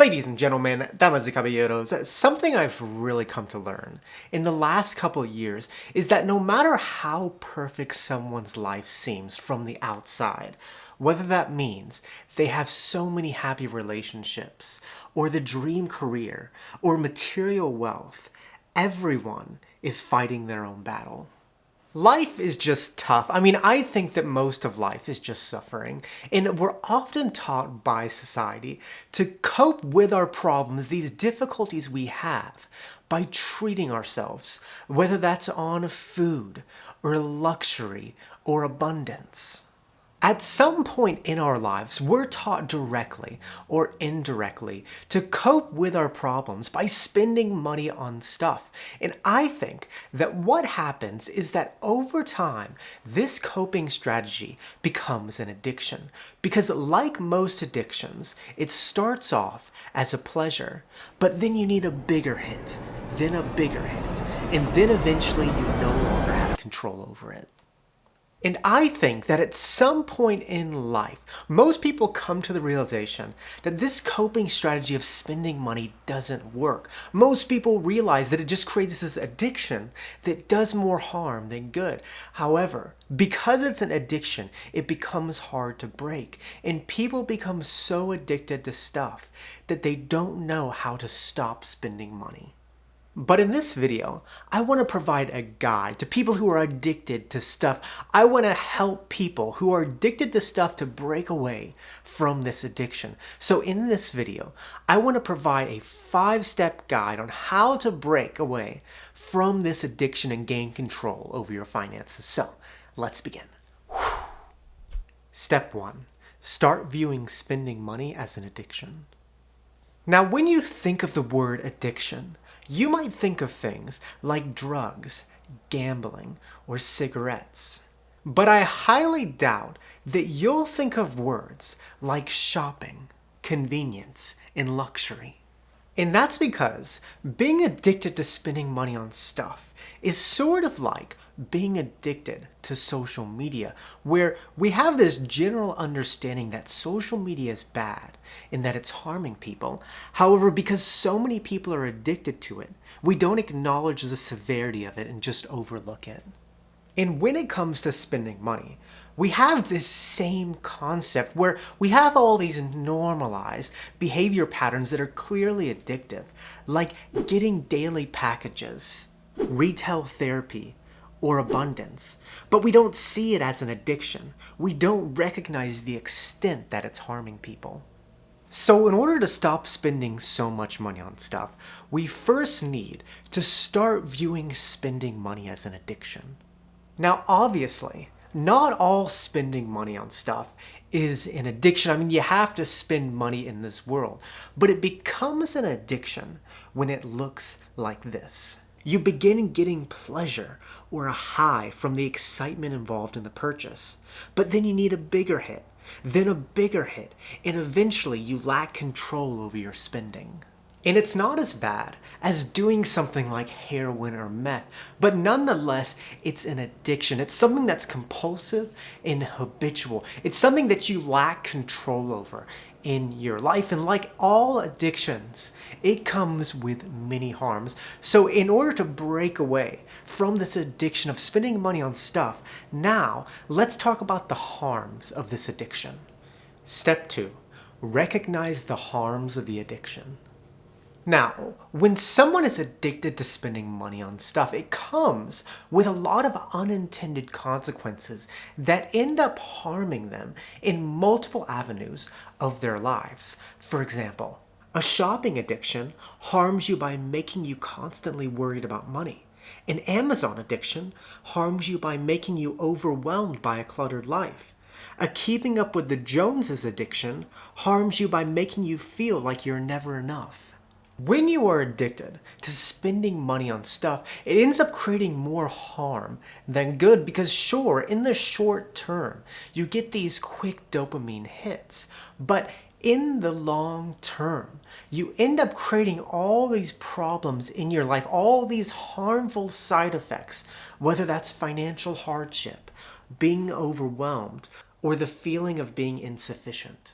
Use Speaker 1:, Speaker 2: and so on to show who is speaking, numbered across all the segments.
Speaker 1: Ladies and gentlemen, damas y caballeros, something I've really come to learn in the last couple years is that no matter how perfect someone's life seems from the outside, whether that means they have so many happy relationships, or the dream career, or material wealth, everyone is fighting their own battle. Life is just tough. I think that most of life is just suffering, and we're often taught by society to cope with our problems, these difficulties we have, by treating ourselves, whether that's on food, or luxury, or abundance. At some point in our lives, we're taught directly or indirectly to cope with our problems by spending money on stuff. And I think that what happens is that over time, this coping strategy becomes an addiction. Because like most addictions, it starts off as a pleasure, but then you need a bigger hit, then a bigger hit, and then eventually you no longer have control over it. And I think that at some point in life, most people come to the realization that this coping strategy of spending money doesn't work. Most people realize that it just creates this addiction that does more harm than good. However, because it's an addiction, it becomes hard to break. And people become so addicted to stuff that they don't know how to stop spending money. But in this video, I want to provide a guide to people who are addicted to stuff. I want to help people who are addicted to stuff to break away from this addiction. So in this video, I want to provide a 5-step guide on how to break away from this addiction and gain control over your finances. So let's begin. Step 1. Start viewing spending money as an addiction. Now, when you think of the word addiction, you might think of things like drugs, gambling, or cigarettes. But I highly doubt that you'll think of words like shopping, convenience, and luxury. And that's because being addicted to spending money on stuff is sort of like being addicted to social media, where we have this general understanding that social media is bad and that it's harming people. However, because so many people are addicted to it, we don't acknowledge the severity of it and just overlook it. And when it comes to spending money, we have this same concept where we have all these normalized behavior patterns that are clearly addictive, like getting daily packages, retail therapy, or abundance. But we don't see it as an addiction. We don't recognize the extent that it's harming people. So in order to stop spending so much money on stuff, we first need to start viewing spending money as an addiction. Now, obviously, not all spending money on stuff is an addiction. You have to spend money in this world, but it becomes an addiction when it looks like this. You begin getting pleasure or a high from the excitement involved in the purchase, but then you need a bigger hit, then a bigger hit, and eventually you lack control over your spending. And it's not as bad as doing something like heroin or meth, but nonetheless, it's an addiction. It's something that's compulsive and habitual. It's something that you lack control over in your life. And like all addictions, it comes with many harms. So in order to break away from this addiction of spending money on stuff, now let's talk about the harms of this addiction. Step 2, recognize the harms of the addiction. Now, when someone is addicted to spending money on stuff, it comes with a lot of unintended consequences that end up harming them in multiple avenues of their lives. For example, a shopping addiction harms you by making you constantly worried about money. An Amazon addiction harms you by making you overwhelmed by a cluttered life. A keeping up with the Joneses addiction harms you by making you feel like you're never enough. When you are addicted to spending money on stuff, it ends up creating more harm than good because sure, in the short term, you get these quick dopamine hits, but in the long term, you end up creating all these problems in your life, all these harmful side effects, whether that's financial hardship, being overwhelmed, or the feeling of being insufficient.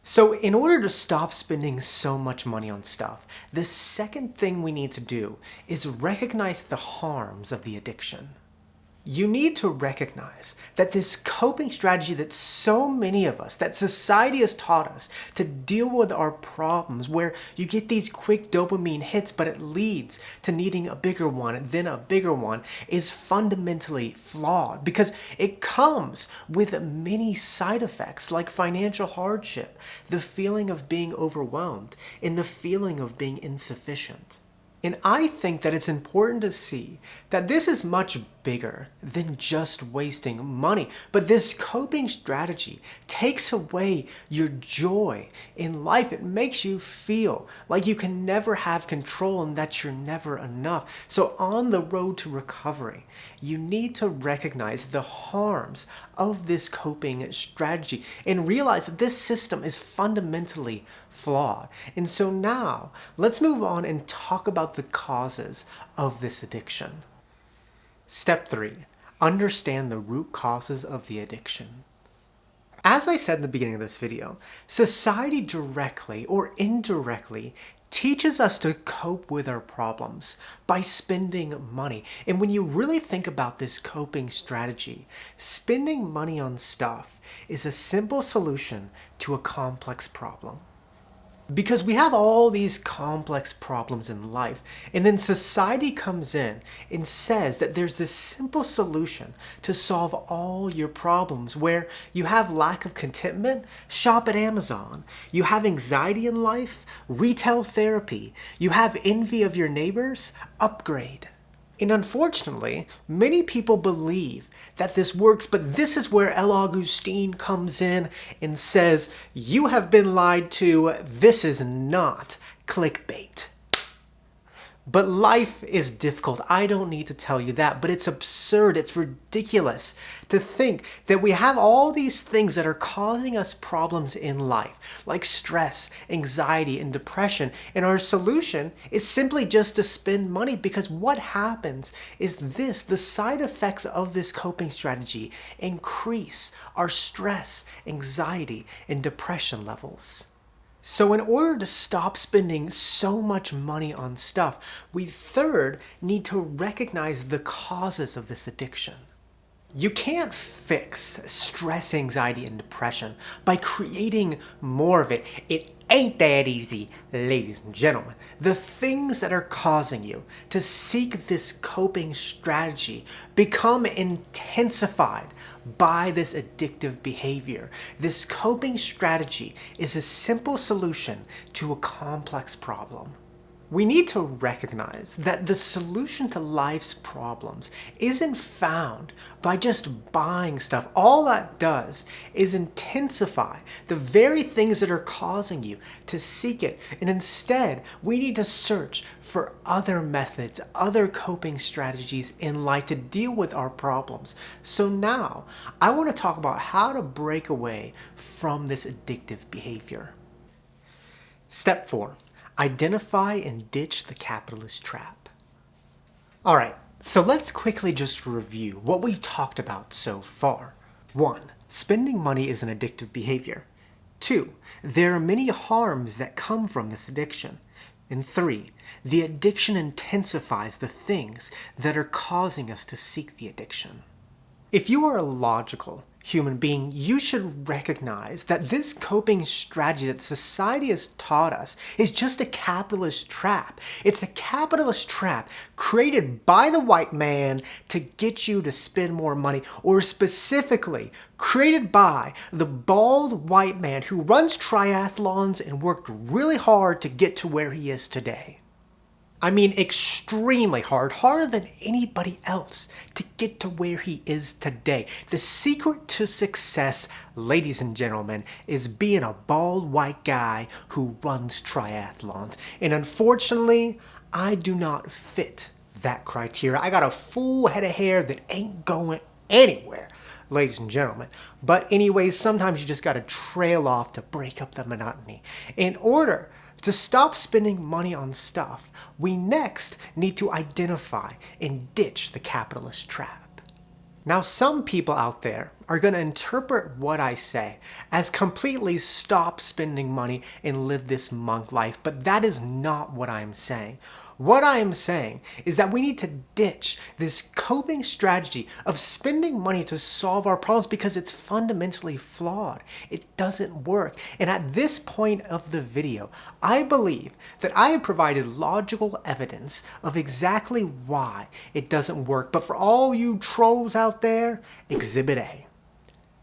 Speaker 1: So in order to stop spending so much money on stuff, the second thing we need to do is recognize the harms of the addiction. You need to recognize that this coping strategy that so many of us, that society has taught us to deal with our problems, where you get these quick dopamine hits but it leads to needing a bigger one and then a bigger one, is fundamentally flawed because it comes with many side effects like financial hardship, the feeling of being overwhelmed, and the feeling of being insufficient. And I think that it's important to see that this is much bigger than just wasting money. But this coping strategy takes away your joy in life. It makes you feel like you can never have control and that you're never enough. So on the road to recovery, you need to recognize the harms of this coping strategy and realize that this system is fundamentally flawed. And so now let's move on and talk about the causes of this addiction. Step 3. Understand the root causes of the addiction. As I said in the beginning of this video, society directly or indirectly teaches us to cope with our problems by spending money. And when you really think about this coping strategy, spending money on stuff is a simple solution to a complex problem. Because we have all these complex problems in life, and then society comes in and says that there's this simple solution to solve all your problems. Where you have lack of contentment, shop at Amazon. You have anxiety in life, retail therapy. You have envy of your neighbors, upgrade. And unfortunately, many people believe that this works, but this is where El Augustine comes in and says, you have been lied to, this is not clickbait. But life is difficult. I don't need to tell you that, but it's absurd, it's ridiculous to think that we have all these things that are causing us problems in life, like stress, anxiety, and depression, and our solution is simply just to spend money. Because what happens is this: the side effects of this coping strategy increase our stress, anxiety, and depression levels. So in order to stop spending so much money on stuff, we third need to recognize the causes of this addiction. You can't fix stress, anxiety, and depression by creating more of it. It ain't that easy, ladies and gentlemen. The things that are causing you to seek this coping strategy become intensified by this addictive behavior. This coping strategy is a simple solution to a complex problem. We need to recognize that the solution to life's problems isn't found by just buying stuff. All that does is intensify the very things that are causing you to seek it. And instead, we need to search for other methods, other coping strategies in life to deal with our problems. So now, I want to talk about how to break away from this addictive behavior. Step 4. Identify and ditch the capitalist trap. All right, so let's quickly just review what we've talked about so far. 1. Spending money is an addictive behavior. 2. There are many harms that come from this addiction. And 3. The addiction intensifies the things that are causing us to seek the addiction. If you are a logical human being, you should recognize that this coping strategy that society has taught us is just a capitalist trap. It's a capitalist trap created by the white man to get you to spend more money, or specifically created by the bald white man who runs triathlons and worked really hard to get to where he is today. I mean, extremely hard, harder than anybody else to get to where he is today. The secret to success, ladies and gentlemen, is being a bald white guy who runs triathlons. And unfortunately, I do not fit that criteria. I got a full head of hair that ain't going anywhere, ladies and gentlemen. But anyways, sometimes you just got to trail off to break up the monotony. In order to stop spending money on stuff, we next need to identify and ditch the capitalist trap. Now, some people out there are going to interpret what I say as completely stop spending money and live this monk life, but that is not what I'm saying. What I am saying is that we need to ditch this coping strategy of spending money to solve our problems because it's fundamentally flawed. It doesn't work. And at this point of the video, I believe that I have provided logical evidence of exactly why it doesn't work. But for all you trolls out there, Exhibit A,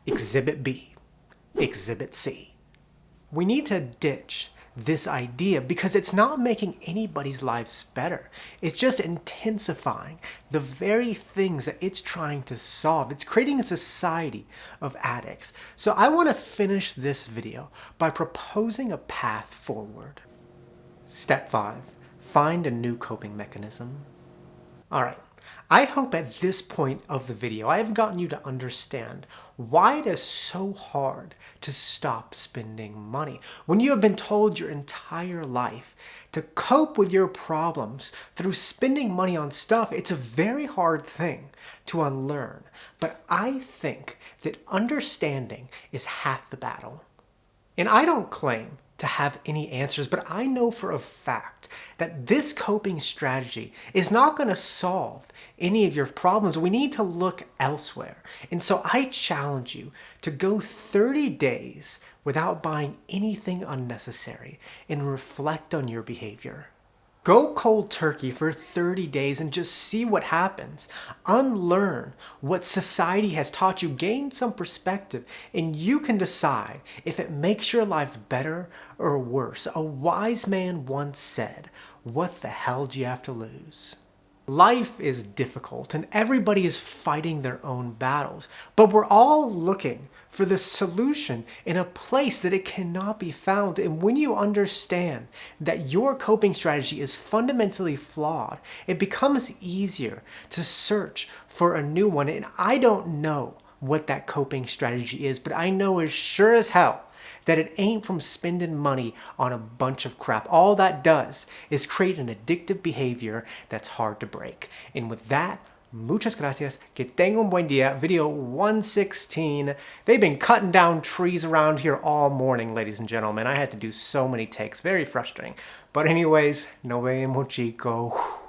Speaker 1: Exhibit B, Exhibit C. We need to ditch this idea because it's not making anybody's lives better. It's just intensifying the very things that it's trying to solve. It's creating a society of addicts. So I want to finish this video by proposing a path forward. Step 5, find a new coping mechanism. All right. I hope at this point of the video I have gotten you to understand why it is so hard to stop spending money when you have been told your entire life to cope with your problems through spending money on stuff. It's a very hard thing to unlearn, but I think that understanding is half the battle. And I don't claim to have any answers, but I know for a fact that this coping strategy is not going to solve any of your problems. We need to look elsewhere. And so I challenge you to go 30 days without buying anything unnecessary and reflect on your behavior. Go cold turkey for 30 days and just see what happens. Unlearn what society has taught you, gain some perspective, and you can decide if it makes your life better or worse. A wise man once said, "What the hell do you have to lose?" Life is difficult and everybody is fighting their own battles, but we're all looking for the solution in a place that it cannot be found. And when you understand that your coping strategy is fundamentally flawed, it becomes easier to search for a new one. And I don't know what that coping strategy is, but I know as sure as hell that it ain't from spending money on a bunch of crap. All that does is create an addictive behavior that's hard to break. And with that, muchas gracias. Que tenga un buen día. Video 116. They've been cutting down trees around here all morning, ladies and gentlemen. I had to do so many takes. Very frustrating. But anyways, nos vemos, chicos.